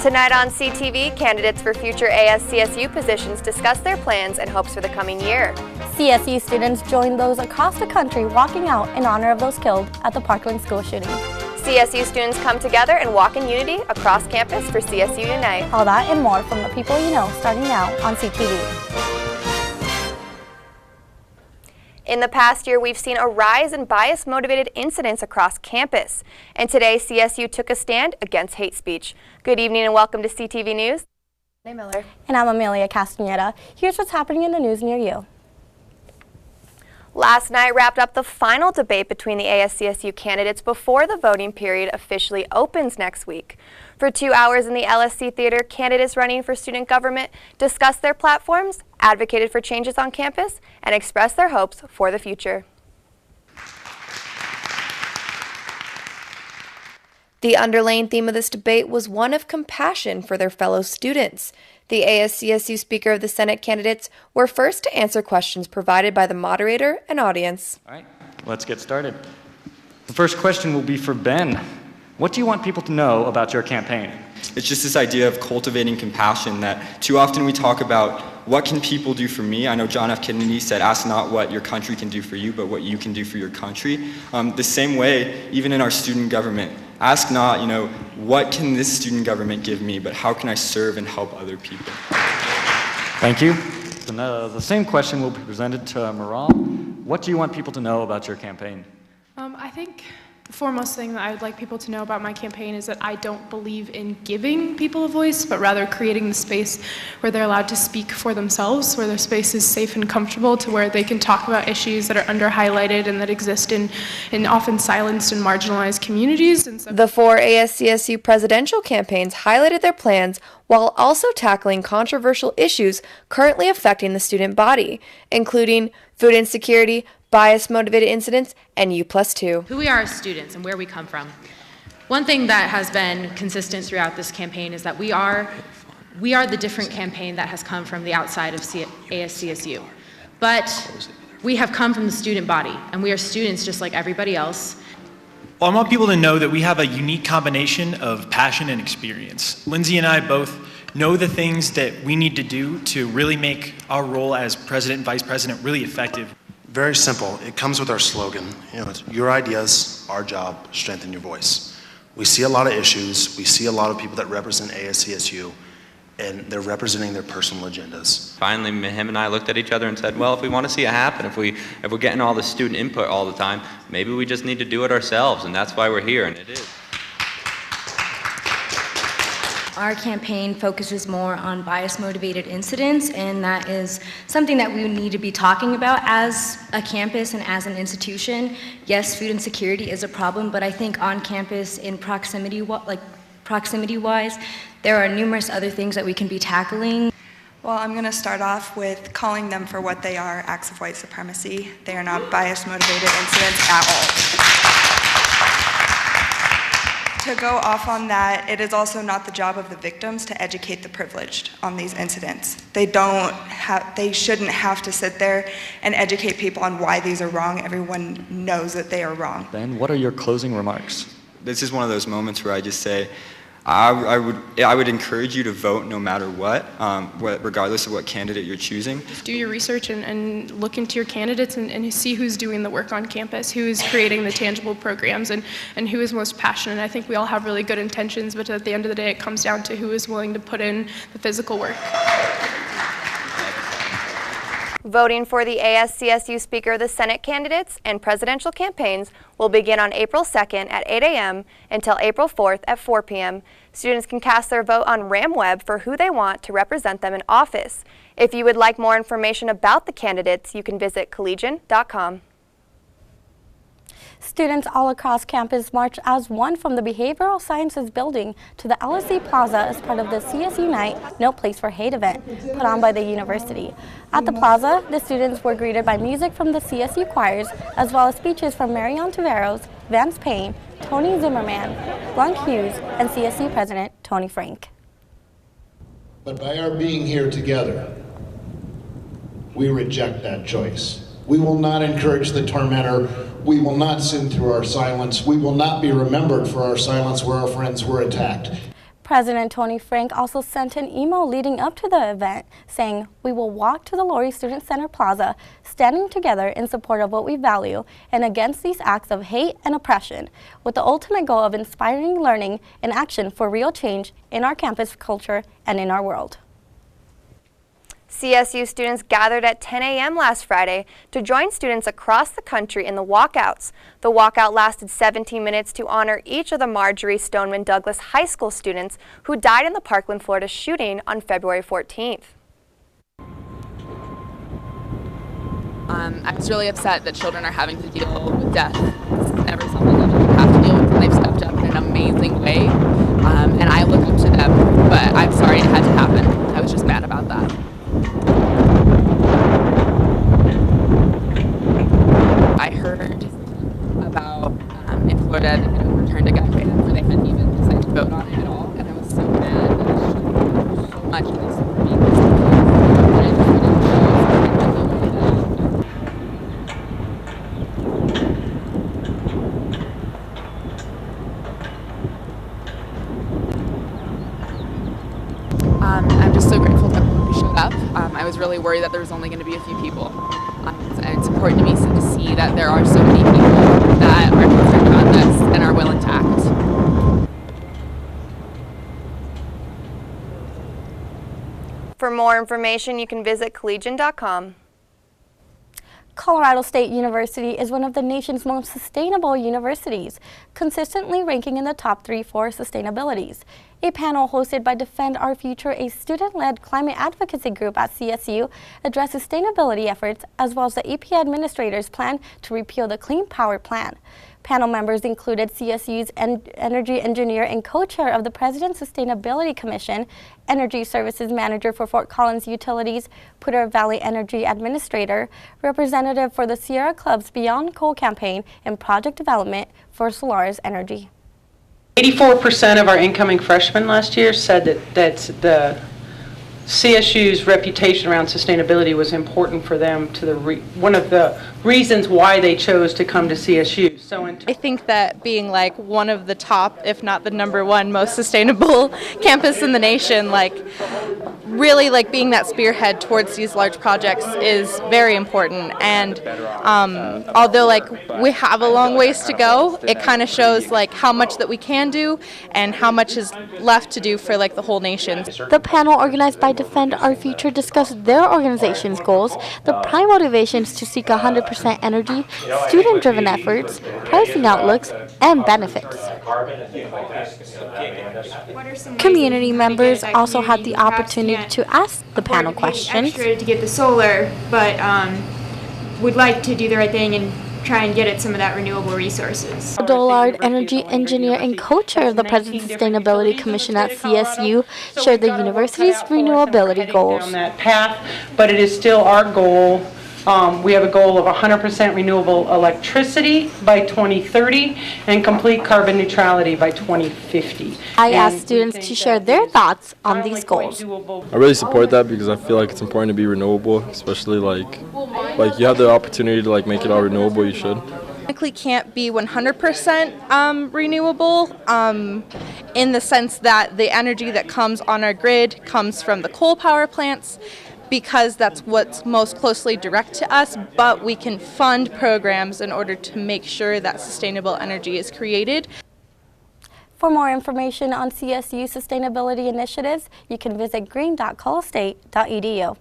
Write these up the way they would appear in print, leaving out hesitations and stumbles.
Tonight on CTV, candidates for future ASCSU positions discuss their plans and hopes for the coming year. CSU students joined those across the country walking out in honor of those killed at the Parkland school shooting. CSU students come together and walk in unity across campus for CSU Unite. All that and more from the people you know starting now on CTV. In the past year, we've seen a rise in bias-motivated incidents across campus. And today, CSU took a stand against hate speech. Good evening and welcome to CTV News. I'm Miller. And I'm Amelia Casteneda. Here's what's happening in the news near you. Last night wrapped up the final debate between the ASCSU candidates before the voting period officially opens next week. For 2 hours in the LSC Theater, candidates running for student government discussed their platforms, advocated for changes on campus, and expressed their hopes for the future. The underlying theme of this debate was one of compassion for their fellow students. The ASCSU Speaker of the Senate candidates were first to answer questions provided by the moderator and audience. All right, let's get started. The first question will be for Ben. What do you want people to know about your campaign? It's just this idea of cultivating compassion that too often we talk about what can people do for me. I know John F. Kennedy said, ask not what your country can do for you, but what you can do for your country. The same way, even in our student government, ask not, what can this student government give me, but how can I serve and help other people? Thank you. And, the same question will be presented to Maral. What do you want people to know about your campaign? I think the foremost thing that I would like people to know about my campaign is that I don't believe in giving people a voice, but rather creating the space where they're allowed to speak for themselves, where their space is safe and comfortable, to where they can talk about issues that are under-highlighted and that exist in often silenced and marginalized communities. And so the four ASCSU presidential campaigns highlighted their plans while also tackling controversial issues currently affecting the student body, including food insecurity, bias-motivated incidents, and U+2. Who we are as students and where we come from. One thing that has been consistent throughout this campaign is that we are the different campaign that has come from the outside of ASCSU. But we have come from the student body, and we are students just like everybody else. Well, I want people to know that we have a unique combination of passion and experience. Lindsay and I both know the things that we need to do to really make our role as president and vice president really effective. Very simple. It comes with our slogan. It's your ideas, our job, strengthen your voice. We see a lot of issues. We see a lot of people that represent ASCSU, and they're representing their personal agendas. Finally, him and I looked at each other and said, well, if we want to see it happen, if we're getting all the student input all the time, maybe we just need to do it ourselves, and that's why we're here, and it is. Our campaign focuses more on bias-motivated incidents, and that is something that we need to be talking about as a campus and as an institution. Yes, food insecurity is a problem, but I think on campus, in proximity-wise, there are numerous other things that we can be tackling. Well, I'm going to start off with calling them for what they are, acts of white supremacy. They are not bias-motivated incidents at all. To go off on that, it is also not the job of the victims to educate the privileged on these incidents. They shouldn't have to sit there and educate people on why these are wrong. Everyone knows that they are wrong. Ben, what are your closing remarks? This is one of those moments where I just say, I would encourage you to vote no matter what, regardless of what candidate you're choosing. Do your research and look into your candidates and see who's doing the work on campus, who is creating the tangible programs, and who is most passionate. I think we all have really good intentions, but at the end of the day, it comes down to who is willing to put in the physical work. Voting for the ASCSU Speaker of the Senate candidates and presidential campaigns will begin on April 2nd at 8 a.m. until April 4th at 4 p.m. Students can cast their vote on RamWeb for who they want to represent them in office. If you would like more information about the candidates, you can visit collegian.com. Students all across campus marched as one from the Behavioral Sciences Building to the LSC Plaza as part of the CSU Night, No Place for Hate event put on by the university. At the plaza, the students were greeted by music from the CSU choirs, as well as speeches from Marion Tiveros, Vance Payne, Tony Zimmerman, Blanc Hughes, and CSU President Tony Frank. But by our being here together, we reject that choice. We will not encourage the tormentor. We will not sin through our silence. We will not be remembered for our silence where our friends were attacked. President Tony Frank also sent an email leading up to the event saying, "We will walk to the Laurie Student Center Plaza, standing together in support of what we value and against these acts of hate and oppression, with the ultimate goal of inspiring learning and action for real change in our campus culture and in our world." CSU students gathered at 10 a.m. last Friday to join students across the country in the walkouts. The walkout lasted 17 minutes to honor each of the Marjorie Stoneman Douglas High School students who died in the Parkland, Florida shooting on February 14th. I was really upset that children are having to deal with death. This is never something that we have to deal with, and they've stepped up in an amazing way, and I look up to them, but I'm sorry it had to happen. I was just mad about that. I heard about in Florida they had overturned a gun ban where they hadn't even decided to vote on it at all, and I was so mad that it showed so much of this for me. And I just wanted to show the way that I'm just so grateful that everybody showed up. I was really worried that there was only going to be a few people. And it's important to me to see that there are so many people that are concerned about this and are willing to act. For more information, you can visit collegian.com. Colorado State University is one of the nation's most sustainable universities, consistently ranking in the top 3 for sustainabilities. A panel hosted by Defend Our Future, a student-led climate advocacy group at CSU, addressed sustainability efforts as well as the EPA administrator's plan to repeal the Clean Power Plan. Panel members included CSU's energy engineer and co-chair of the President's Sustainability Commission, Energy Services Manager for Fort Collins Utilities, Poudre Valley Energy Administrator, representative for the Sierra Club's Beyond Coal campaign, and project development for Solaris Energy. 84% of our incoming freshmen last year said that the CSU's reputation around sustainability was important for them to one of the reasons why they chose to come to CSU. So I think that being like one of the top, if not the #1 most sustainable campus in the nation, like really like being that spearhead towards these large projects is very important. And although like we have a long ways to go, it kind of shows like how much that we can do and how much is left to do for like the whole nation. The panel organized by Defend Our Future discussed their organization's goals, the prime motivations to seek 100% energy, student-driven efforts, pricing outlooks, and benefits. Community members also had the opportunity to ask the panel questions. Extra to get the solar, but would like to do the right thing and try and get at some of that renewable resources. Dollard, energy engineer and co-chair of the President's Sustainability Commission at CSU, shared the university's renewability goals. On that path, but it is still our goal. We have a goal of 100% renewable electricity by 2030 and complete carbon neutrality by 2050. I asked students to share their thoughts on these goals. I really support that because I feel like it's important to be renewable, especially like you have the opportunity to like make it all renewable, you should. Technically can't be 100% renewable in the sense that the energy that comes on our grid comes from the coal power plants, because that's what's most closely direct to us, but we can fund programs in order to make sure that sustainable energy is created. For more information on CSU sustainability initiatives, you can visit green.colstate.edu.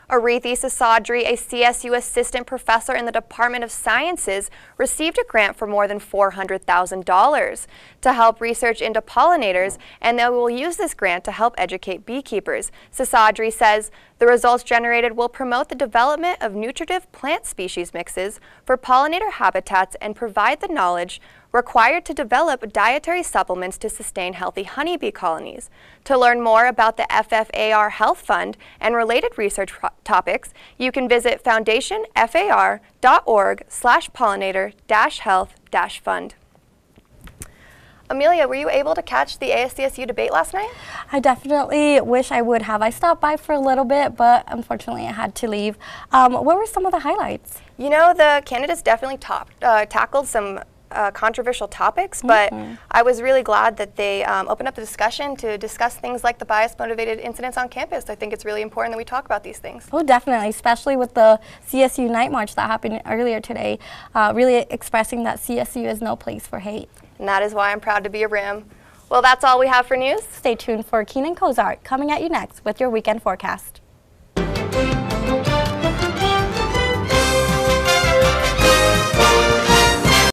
Arethi Sasadri, a CSU assistant professor in the Department of Sciences, received a grant for more than $400,000 to help research into pollinators, and they will use this grant to help educate beekeepers. Sasadri says the results generated will promote the development of nutritive plant species mixes for pollinator habitats and provide the knowledge required to develop dietary supplements to sustain healthy honeybee colonies. To learn more about the FFAR Health Fund and related research topics, you can visit foundationfar.org/pollinator-health-fund. Amelia, were you able to catch the ASCSU debate last night? I definitely wish I would have. I stopped by for a little bit, but unfortunately I had to leave. What were some of the highlights? You know, the candidates definitely tackled some controversial topics, but I was really glad that they opened up the discussion to discuss things like the bias-motivated incidents on campus. I think it's really important that we talk about these things. Oh, definitely, especially with the CSU Night March that happened earlier today, really expressing that CSU is no place for hate. And that is why I'm proud to be a RIM. Well, that's all we have for news. Stay tuned for Keenan Kozart coming at you next with your weekend forecast.